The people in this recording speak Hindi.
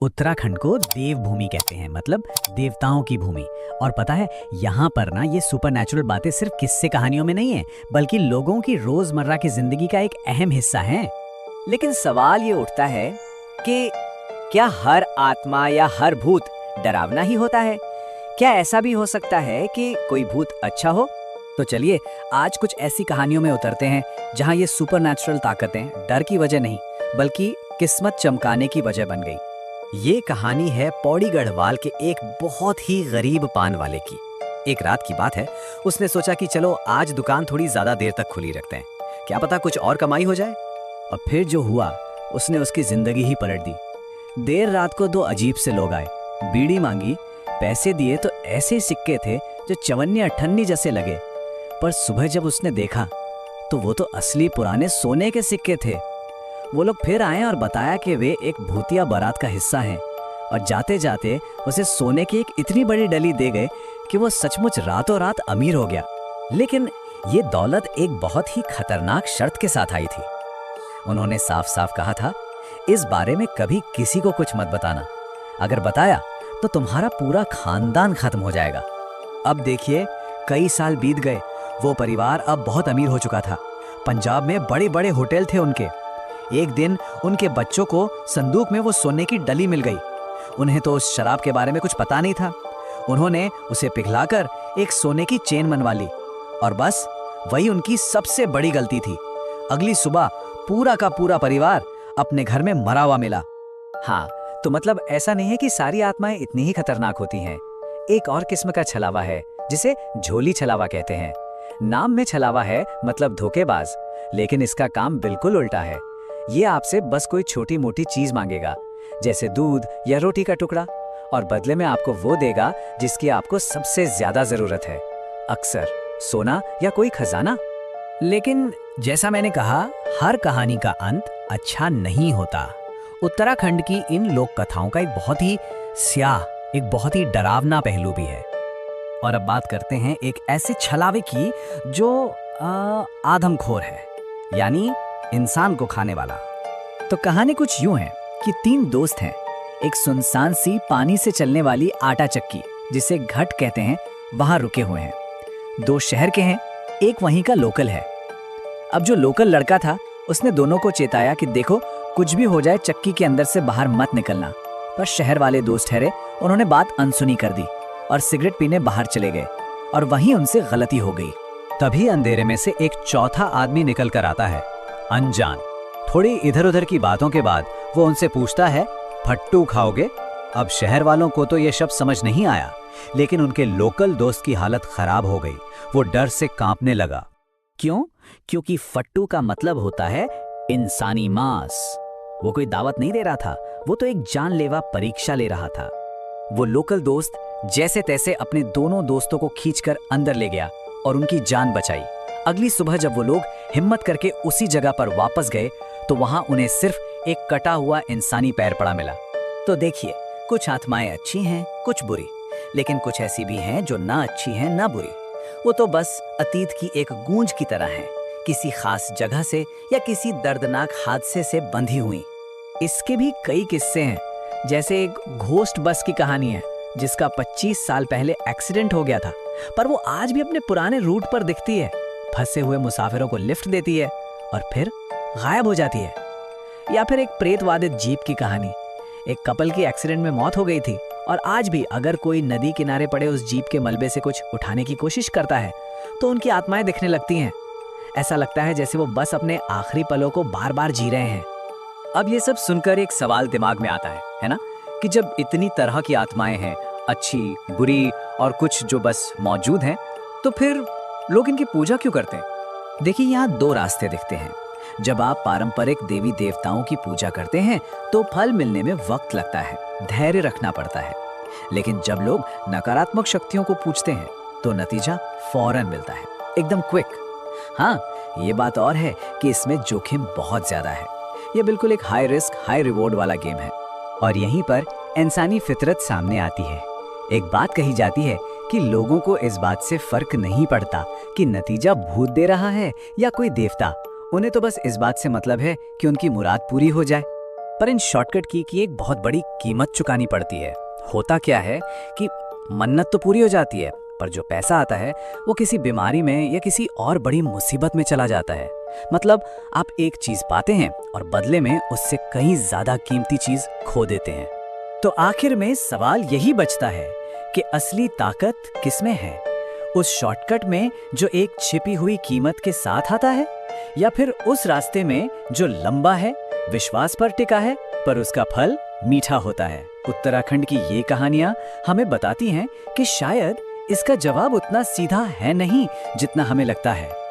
उत्तराखंड को देवभूमि कहते हैं, मतलब देवताओं की भूमि। और पता है, यहाँ पर ना ये सुपरनैचुरल बातें सिर्फ किस्से कहानियों में नहीं है, बल्कि लोगों की रोजमर्रा की जिंदगी का एक अहम हिस्सा है। लेकिन सवाल ये उठता है कि क्या हर आत्मा या हर भूत डरावना ही होता है? क्या ऐसा भी हो सकता है कि कोई भूत अच्छा हो? तो चलिए आज कुछ ऐसी कहानियों में उतरते हैं जहाँ ये सुपरनैचुरल ताकतें डर की वजह नहीं, बल्कि किस्मत चमकाने की वजह बन गई। ये कहानी है पौड़ी गढ़वाल के एक बहुत ही गरीब पान वाले की। एक रात की बात है, उसने सोचा कि चलो आज दुकान थोड़ी ज्यादा देर तक खुली रखते हैं, क्या पता कुछ और कमाई हो जाए। और फिर जो हुआ उसने उसकी जिंदगी ही पलट दी। देर रात को दो अजीब से लोग आए, बीड़ी मांगी, पैसे दिए तो ऐसे सिक्के थे जो चवन्नी अठन्नी जैसे लगे। पर सुबह जब उसने देखा तो वो तो असली पुराने सोने के सिक्के थे। वो लोग फिर आए और बताया कि वे एक भूतिया बारात का हिस्सा हैं और जाते जाते उसे सोने की एक इतनी बड़ी डली दे गए कि वो सचमुच रातों रात अमीर हो गया। लेकिन ये दौलत एक बहुत ही खतरनाक शर्त के साथ आई थी। उन्होंने साफ साफ कहा था, इस बारे में कभी किसी को कुछ मत बताना, अगर बताया तो तुम्हारा पूरा खानदान खत्म हो जाएगा। अब देखिए कई साल बीत गए, वो परिवार अब बहुत अमीर हो चुका था। पंजाब में बड़े बड़े होटल थे उनके। एक दिन उनके बच्चों को संदूक में वो सोने की डली मिल गई। उन्हें तो उस शराब के बारे में कुछ पता नहीं था। उन्होंने उसे पिघलाकर एक सोने की चेन बनवा ली और बस वही उनकी सबसे बड़ी गलती थी। अगली सुबह पूरा का पूरा परिवार अपने घर में मरा हुआ मिला। हाँ, तो मतलब ऐसा नहीं है कि सारी आत्माएं इतनी ही खतरनाक होती हैं। एक और किस्म का छलावा है जिसे झोली छलावा कहते हैं। नाम में छलावा है मतलब धोखेबाज, लेकिन इसका काम बिल्कुल उल्टा है। ये आपसे बस कोई छोटी मोटी चीज मांगेगा, जैसे दूध या रोटी का टुकड़ा, और बदले में आपको वो देगा जिसकी आपको सबसे ज्यादा जरूरत है, अक्सर सोना या कोई खजाना। लेकिन जैसा मैंने कहा, हर कहानी का अंत अच्छा नहीं होता। उत्तराखंड की इन लोक कथाओं का एक बहुत ही स्याह, एक बहुत ही डरावना पहलू भी है। और अब बात करते हैं एक ऐसे छलावे की जो आदमखोर है, यानी इंसान को खाने वाला। तो कहानी कुछ यूं है कि तीन दोस्त हैं, एक सुनसान सी पानी से चलने वाली आटा चक्की जिसे घट कहते हैं, वहां रुके हुए हैं। दो शहर के हैं, एक वहीं का लोकल है। अब जो लोकल लड़का था उसने दोनों को चेताया कि देखो कुछ भी हो जाए चक्की के अंदर से बाहर मत निकलना। पर शहर वाले दोस्त ठहरे, उन्होंने बात अनसुनी कर दी और सिगरेट पीने बाहर चले गए। और वहीं उनसे गलती हो गई। तभी अंधेरे में से एक चौथा आदमी निकल कर आता है, अनजान। थोड़ी इधर उधर की बातों के बाद वो उनसे पूछता है, फट्टू खाओगे? अब शहर वालों को तो ये शब्द समझ नहीं आया, लेकिन उनके लोकल दोस्त की हालत खराब हो गई। वो डर से कांपने लगा। क्यों? क्योंकि फट्टू का मतलब होता है इंसानी मांस। वो कोई दावत नहीं दे रहा था, वो तो एक जानलेवा परीक्षा ले रहा था। वो लोकल दोस्त जैसे तैसे अपने दोनों दोस्तों को खींचकर अंदर ले गया और उनकी जान बचाई। अगली सुबह जब वो लोग हिम्मत करके उसी जगह पर वापस गए तो वहां उन्हें सिर्फ एक कटा हुआ इंसानी पैर पड़ा मिला। तो देखिए, कुछ आत्माएं अच्छी हैं, कुछ बुरी, लेकिन कुछ ऐसी भी हैं जो ना अच्छी हैं ना बुरी। वो तो बस अतीत की एक गूंज की तरह हैं, किसी खास जगह से या किसी दर्दनाक हादसे से बंधी हुई। इसके भी कई किस्से हैं, जैसे एक घोस्ट बस की कहानी है जिसका 25 साल पहले एक्सीडेंट हो गया था, पर वो आज भी अपने पुराने रूट पर दिखती है। फंसे हुए मुसाफिरों को लिफ्ट देती है और फिर गायब हो जाती है। या फिर एक प्रेत वादित जीप की कहानी, एक कपल की एक्सीडेंट में मौत हो गई थी और आज भी अगर कोई नदी किनारे पड़े उस जीप के मलबे से कुछ उठाने की कोशिश करता है तो उनकी आत्माएं दिखने लगती हैं। ऐसा लगता है जैसे वो बस अपने आखिरी पलों को बार बार जी रहे हैं। अब ये सब सुनकर एक सवाल दिमाग में आता है ना, कि जब इतनी तरह की आत्माएं हैं, अच्छी, बुरी और कुछ जो बस मौजूद हैं, तो फिर लोग इनकी पूजा क्यों करते हैं? देखिए, यहाँ दो रास्ते दिखते हैं। जब आप पारंपरिक देवी देवताओं की पूजा करते हैं तो फल मिलने में वक्त लगता है, धैर्य रखना पड़ता है। लेकिन जब लोग नकारात्मक शक्तियों को पूजते हैं तो नतीजा फौरन मिलता है, एकदम क्विक। हाँ, ये बात और है कि इसमें जोखिम बहुत ज्यादा है। ये बिल्कुल एक हाई रिस्क हाई रिवॉर्ड वाला गेम है। और यहीं पर इंसानी फितरत सामने आती है। एक बात कही जाती है कि लोगों को इस बात से फर्क नहीं पड़ता कि नतीजा भूत दे रहा है या कोई देवता। उन्हें तो बस इस बात से मतलब है कि उनकी मुराद पूरी हो जाए। पर इन शॉर्टकट की एक बहुत बड़ी कीमत चुकानी पड़ती है। होता क्या है कि मन्नत तो पूरी हो जाती है, पर जो पैसा आता है वो किसी बीमारी में या किसी और बड़ी मुसीबत में चला जाता है। मतलब आप एक चीज पाते हैं और बदले में उससे कहीं ज्यादा कीमती चीज खो देते हैं। तो आखिर में सवाल यही बचता है कि असली ताकत किसमें है? उस शॉर्टकट में जो एक छिपी हुई कीमत के साथ आता है, या फिर उस रास्ते में जो लंबा है, विश्वास पर टिका है, पर उसका फल मीठा होता है? उत्तराखंड की ये कहानियां हमें बताती हैं कि शायद इसका जवाब उतना सीधा है नहीं जितना हमें लगता है।